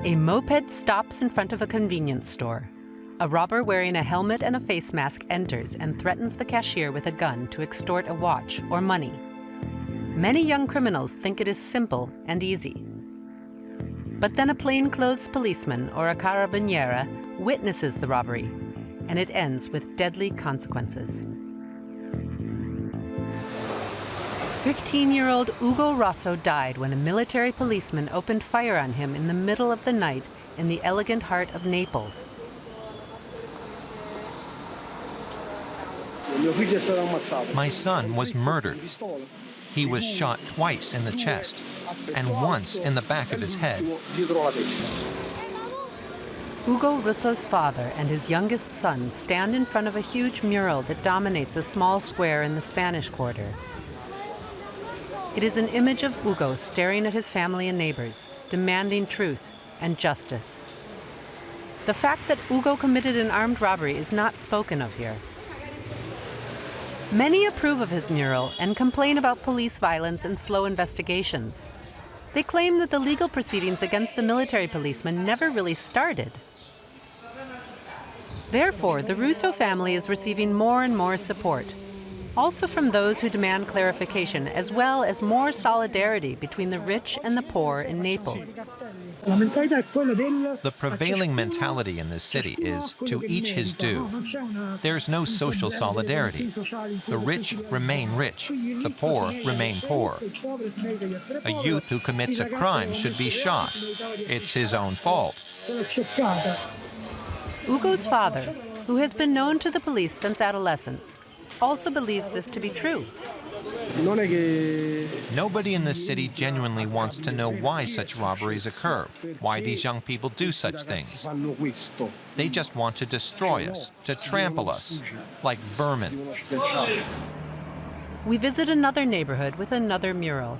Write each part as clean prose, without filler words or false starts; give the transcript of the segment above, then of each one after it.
A moped stops in front of a convenience store. A robber wearing a helmet and a face mask enters and threatens the cashier with a gun to extort a watch or money. Many young criminals think it is simple and easy. But then a plainclothes policeman or a carabiniera witnesses the robbery, and it ends with deadly consequences. 15-year-old Ugo Rosso died when a military policeman opened fire on him in the middle of the night in the elegant heart of Naples. My son was murdered. He was shot twice in the chest and once in the back of his head. Ugo Russo's father and his youngest son stand in front of a huge mural that dominates a small square in the Spanish Quarter. It is an image of Ugo staring at his family and neighbors, demanding truth and justice. The fact that Ugo committed an armed robbery is not spoken of here. Many approve of his mural and complain about police violence and slow investigations. They claim that the legal proceedings against the military policeman never really started. Therefore, the Russo family is receiving more and more support, also from those who demand clarification, as well as more solidarity between the rich and the poor in Naples. The prevailing mentality in this city is to each his due. There's no social solidarity. The rich remain rich, the poor remain poor. A youth who commits a crime should be shot. It's his own fault. Ugo's father, who has been known to the police since adolescence, also believes this to be true. Nobody in this city genuinely wants to know why such robberies occur, why these young people do such things. They just want to destroy us, to trample us, like vermin. We visit another neighborhood with another mural.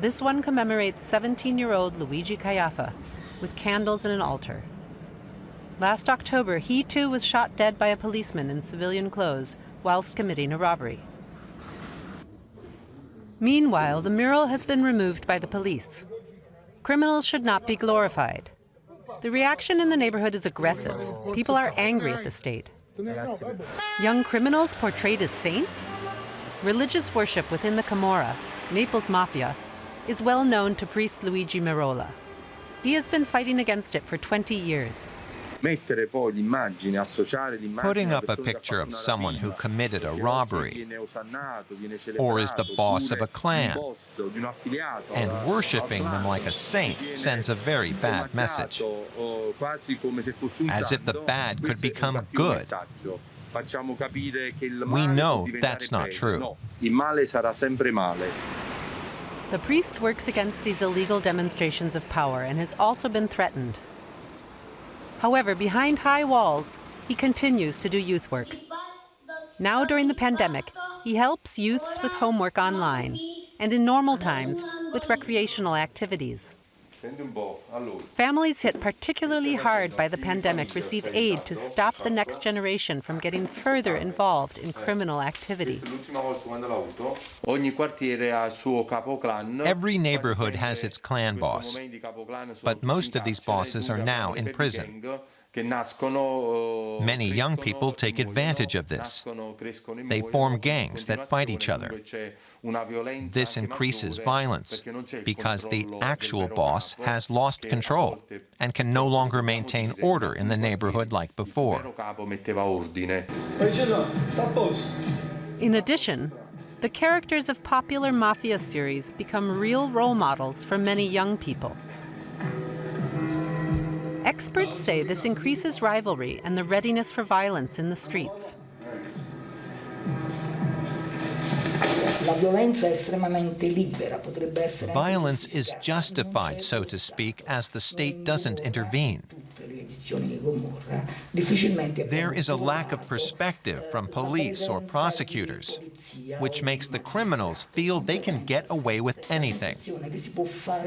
This one commemorates 17-year-old Luigi Caiafa with candles and an altar. Last October, he too was shot dead by a policeman in civilian clothes whilst committing a robbery. Meanwhile, the mural has been removed by the police. Criminals should not be glorified. The reaction in the neighborhood is aggressive. People are angry at the state. Young criminals portrayed as saints? Religious worship within the Camorra, Naples Mafia, is well known to priest Luigi Mural. He has been fighting against it for 20 years. Putting up a picture of someone who committed a robbery or is the boss of a clan and worshiping them like a saint sends a very bad message, as if the bad could become good. We know that's not true. The priest works against these illegal demonstrations of power and has also been threatened. However, behind high walls, he continues to do youth work. Now, during the pandemic, he helps youths with homework online, and in normal times, with recreational activities. Families hit particularly hard by the pandemic receive aid to stop the next generation from getting further involved in criminal activity. Every neighborhood has its clan boss, but most of these bosses are now in prison. Many young people take advantage of this. They form gangs that fight each other. This increases violence because the actual boss has lost control and can no longer maintain order in the neighborhood like before. In addition, the characters of popular Mafia series become real role models for many young people. Experts say this increases rivalry and the readiness for violence in the streets. Violence is justified, so to speak, as the state doesn't intervene. There is a lack of perspective from police or prosecutors, which makes the criminals feel they can get away with anything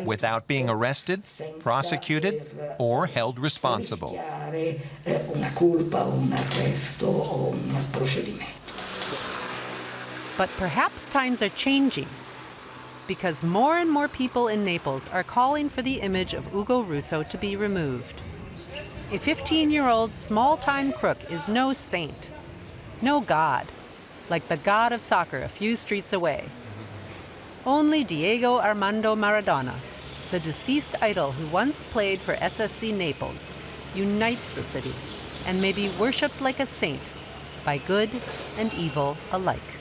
without being arrested, prosecuted, or held responsible. But perhaps times are changing. because more and more people in Naples are calling for the image of Ugo Russo to be removed. A 15-year-old small-time crook is no saint, no god, like the god of soccer a few streets away. Only Diego Armando Maradona, the deceased idol who once played for SSC Naples, unites the city and may be worshipped like a saint by good and evil alike.